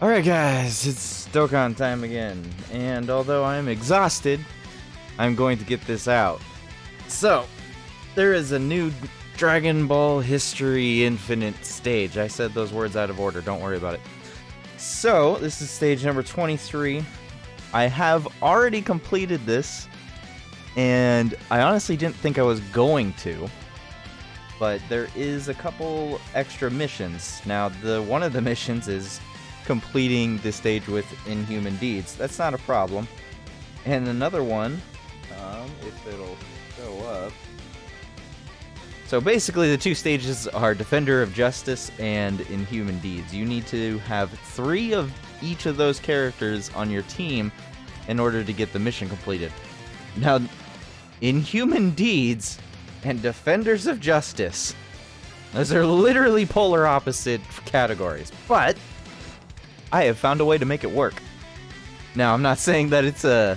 Alright guys, it's Dokkan time again, and although I'm exhausted, I'm going to get this out. So, there is a new Dragon Ball History Infinite stage. I said those words out of order, don't worry about it. So, this is stage number 23. I have already completed this, and I honestly didn't think I was going to. But there is a couple extra missions. Now, one of the missions is completing the stage with Inhuman Deeds. That's not a problem. And another one, if it'll show up. So basically the two stages are Defender of Justice and Inhuman Deeds. You need to have 3 of each of those characters on your team in order to get the mission completed. Now, Inhuman Deeds and Defenders of Justice, those are literally polar opposite categories, but I have found a way to make it work. Now, I'm not saying that it's a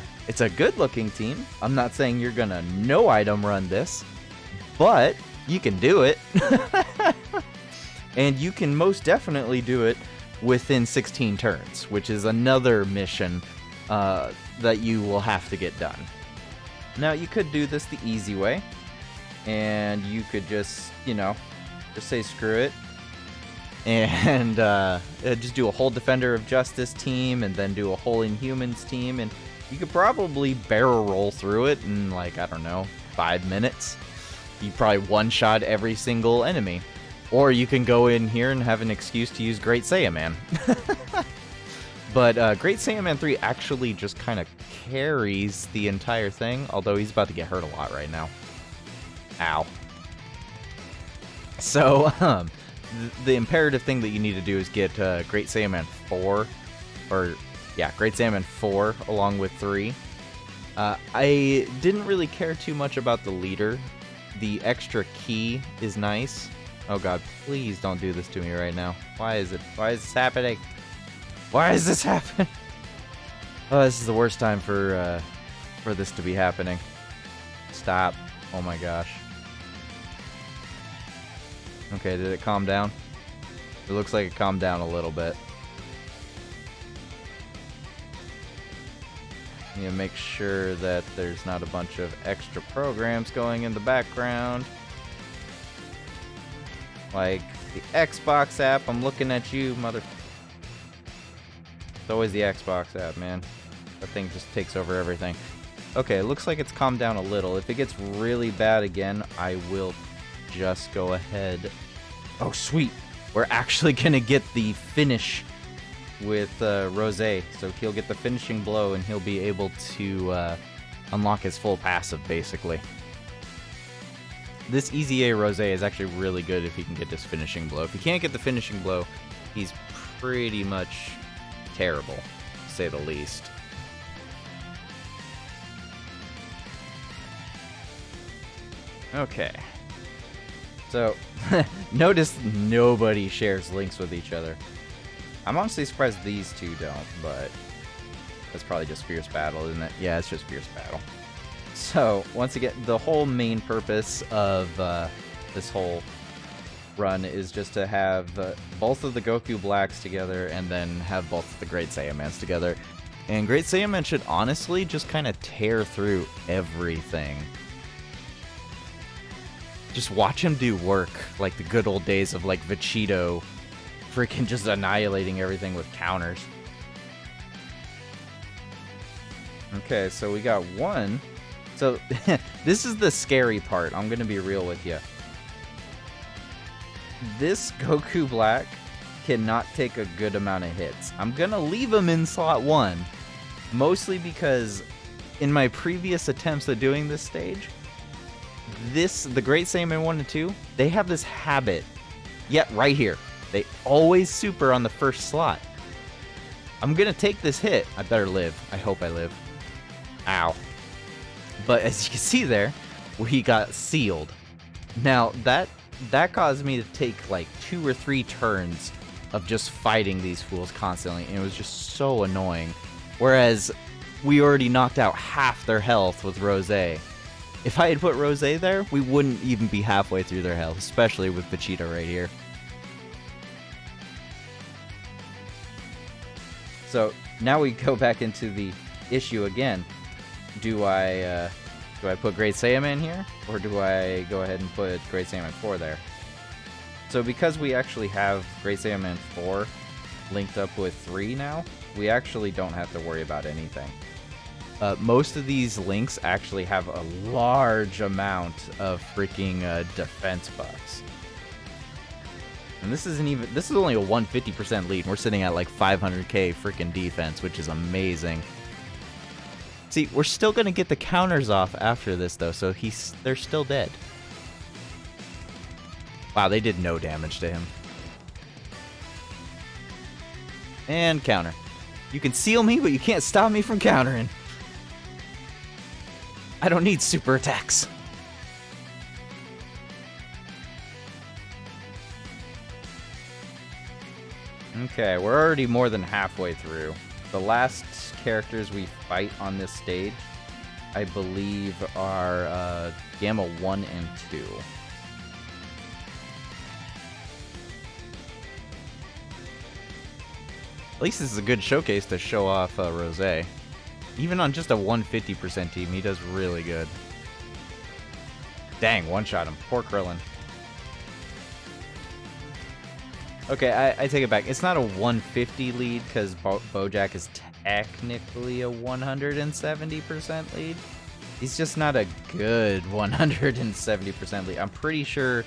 good-looking team. I'm not saying you're gonna no-item run this, but you can do it. And you can most definitely do it within 16 turns, which is another mission that you will have to get done. Now, you could do this the easy way, and you could just, just say screw it, and just do a whole Defender of Justice team, and then do a whole Inhumans team, and you could probably barrel roll through it in, like, I don't know, 5 minutes. You probably one-shot every single enemy. Or you can go in here and have an excuse to use Great Saiyaman. But Great Saiyaman 3 actually just kind of carries the entire thing, although he's about to get hurt a lot right now. Ow. So, the imperative thing that you need to do is get Great Saiyaman 4, Great Saiyaman 4 along with 3. I didn't really care too much about the leader. The extra key is nice. Oh god, please don't do this to me right now. Why is this happening? Why is this happening? Oh, this is the worst time for this to be happening. Stop. Oh my gosh. Okay, did it calm down? It looks like it calmed down a little bit. You make sure that there's not a bunch of extra programs going in the background. Like the Xbox app. I'm looking at you, mother... It's always the Xbox app, man. That thing just takes over everything. Okay, it looks like it's calmed down a little. If it gets really bad again, I will just go ahead. Oh, sweet. We're actually gonna get the finish with Rose. So he'll get the finishing blow and he'll be able to unlock his full passive, basically. This Easy A Rose is actually really good if he can get this finishing blow. If he can't get the finishing blow, he's pretty much terrible, to say the least. Okay. So, notice nobody shares links with each other. I'm honestly surprised these two don't, but that's probably just Fierce Battle, isn't it? Yeah, it's just Fierce Battle. So, once again, the whole main purpose of this whole run is just to have both of the Goku Blacks together and then have both of the Great Saiyamans together. And Great Saiyaman should honestly just kind of tear through everything. Just watch him do work like the good old days of like Vegito freaking just annihilating everything with counters. Okay, so we got one. So this is the scary part. I'm going to be real with you. This Goku Black cannot take a good amount of hits. I'm going to leave him in slot 1. Mostly because in my previous attempts at doing this stage, the Great Saiyaman 1 and 2, they have this habit. Yeah, right here. They always super on the first slot. I'm going to take this hit. I better live. I hope I live. Ow. But as you can see there, we got sealed. Now, that caused me to take like 2 or 3 turns of just fighting these fools constantly, and it was just so annoying. Whereas, we already knocked out half their health with Rose. If I had put Rose there, we wouldn't even be halfway through their health, especially with Vegeta right here. So now we go back into the issue again. Do I put Great Saiyaman here, or do I go ahead and put Great Saiyaman 4 there? So because we actually have Great Saiyaman 4 linked up with 3 now, we actually don't have to worry about anything. Most of these links actually have a large amount of freaking defense buffs. And this is only a 150% lead. We're sitting at like 500k freaking defense, which is amazing. See, we're still gonna get the counters off after this though, so they're still dead. Wow, they did no damage to him. And counter. You can seal me, but you can't stop me from countering. I don't need super attacks. Okay, we're already more than halfway through. The last characters we fight on this stage, I believe, are Gamma 1 and 2. At least this is a good showcase to show off Rosé. Even on just a 150% team, he does really good. Dang, one-shot him. Poor Krillin. Okay, I take it back. It's not a 150 lead, because Bojack is technically a 170% lead. He's just not a good 170% lead. I'm pretty sure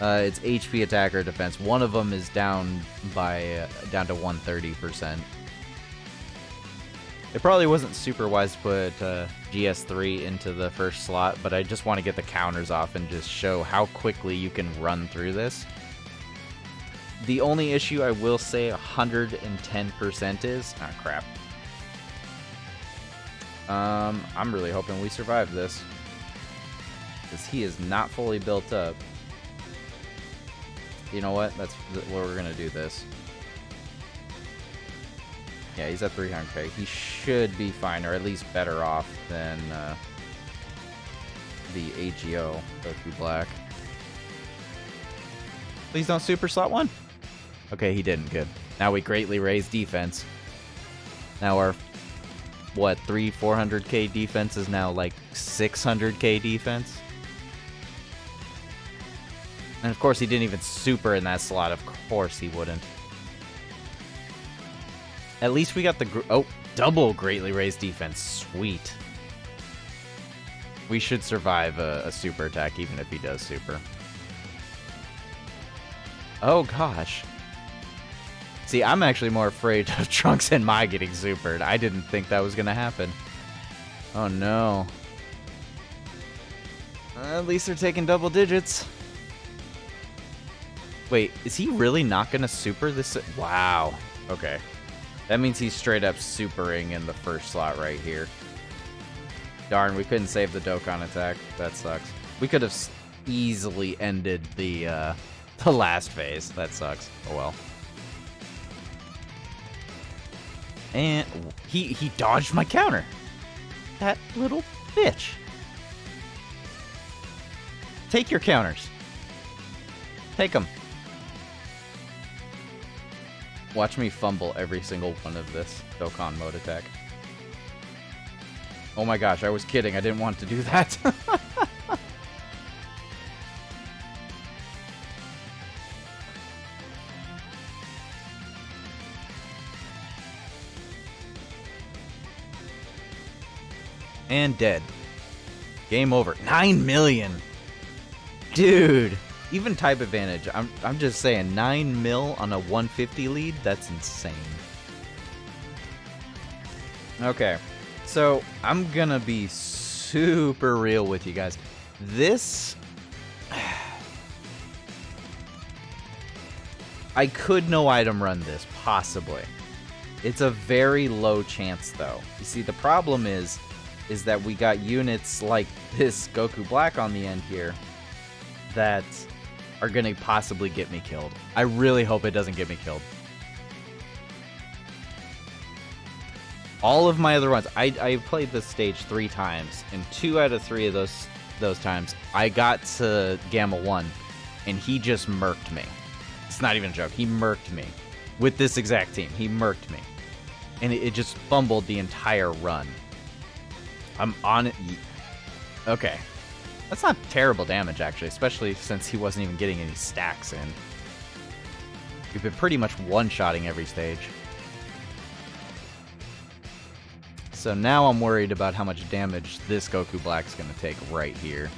it's HP, attack, or defense. One of them is down to 130%. It probably wasn't super wise to put GS3 into the first slot, but I just want to get the counters off and just show how quickly you can run through this. The only issue I will say 110% is... Ah, crap. I'm really hoping we survive this, because he is not fully built up. You know what? That's where we're going to do this. Yeah, he's at 300k. He should be fine, or at least better off than the AGO, Goku Black. Please don't super slot 1. Okay, he didn't. Good. Now we greatly raise defense. Now our, what, 400k defense is now like 600k defense. And of course he didn't even super in that slot. Of course he wouldn't. At least we got the... double greatly raised defense. Sweet. We should survive a super attack, even if he does super. Oh, gosh. See, I'm actually more afraid of Trunks and Mai getting supered. I didn't think that was going to happen. Oh, no. At least they're taking double digits. Wait, is he really not going to super this? Wow. Okay. That means he's straight up supering in the first slot right here. Darn, we couldn't save the Dokkan attack. That sucks. We could have easily ended the last phase. That sucks. Oh well. And he dodged my counter. That little bitch. Take your counters. Take them. Watch me fumble every single one of this Dokkan mode attack. Oh my gosh, I was kidding. I didn't want to do that. And dead. Game over. 9 million. Dude. Even type advantage. I'm just saying, 9 mil on a 150 lead? That's insane. Okay. So, I'm gonna be super real with you guys. This... I could no item run this, possibly. It's a very low chance, though. You see, the problem is that we got units like this Goku Black on the end here that are gonna possibly get me killed. I really hope it doesn't get me killed. All of my other runs, I played this stage 3 times, and 2 out of 3 of those times, I got to Gamma 1, and he just murked me. It's not even a joke. He murked me. With this exact team, he murked me. and it just fumbled the entire run. I'm on it. Okay. That's not terrible damage, actually, especially since he wasn't even getting any stacks in. We've been pretty much one-shotting every stage. So now I'm worried about how much damage this Goku Black's going to take right here.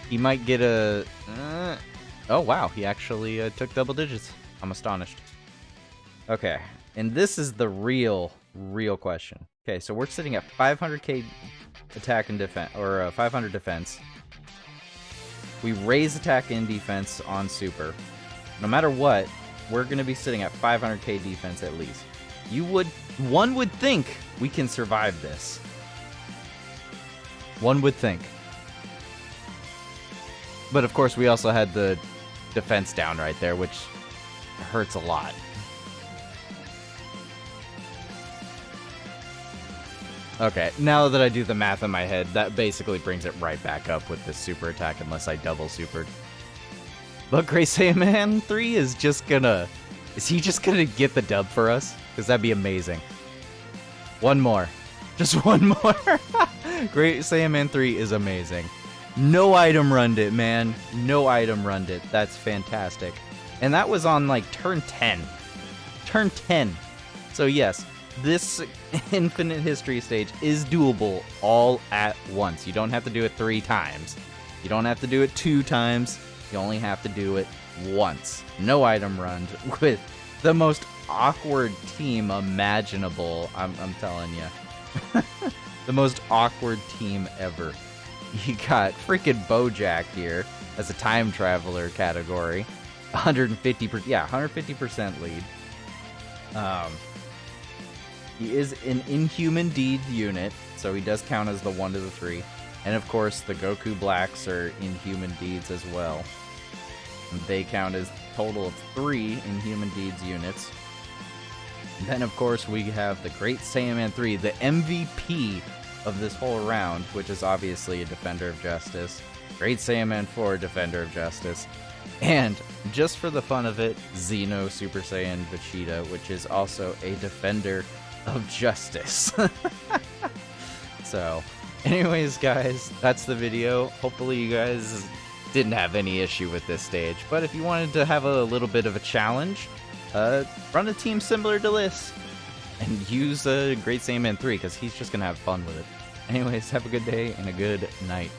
He might get a... oh, wow. He actually took double digits. I'm astonished. Okay. And this is the real question. Okay, so we're sitting at 500k attack and defense, or 500 defense. We raise attack and defense on Super. No matter what, we're going to be sitting at 500k defense at least. One would think we can survive this. One would think. But of course, we also had the defense down right there, which hurts a lot. Okay, now that I do the math in my head, that basically brings it right back up with this super attack unless I double supered. But Great Saiyaman 3 is just gonna... Is he just gonna get the dub for us? Because that'd be amazing. One more. Just one more. Great Saiyaman 3 is amazing. No item runned it, man. No item runned it. That's fantastic. And that was on, like, turn 10. Turn 10. So yes, this Infinite History stage is doable all at once. You don't have to do it 3 times. You don't have to do it 2 times. You only have to do it once. No item run with the most awkward team imaginable. I'm telling you. The most awkward team ever. You got freaking Bojack here as a time traveler category. 150%, yeah, 150% lead. He is an Inhuman Deed unit, so he does count as the 1 to the 3. And of course, the Goku Blacks are Inhuman Deeds as well. And they count as a total of 3 Inhuman Deeds units. And then of course we have the Great Saiyaman 3, the MVP of this whole round, which is obviously a Defender of Justice. Great Saiyaman 4, Defender of Justice. And, just for the fun of it, Xeno Super Saiyan Vegeta, which is also a Defender of Justice. So, anyways, guys, that's the video. Hopefully you guys didn't have any issue with this stage. But if you wanted to have a little bit of a challenge, run a team similar to this. And use Great Saiyaman 3, because he's just going to have fun with it. Anyways, have a good day and a good night.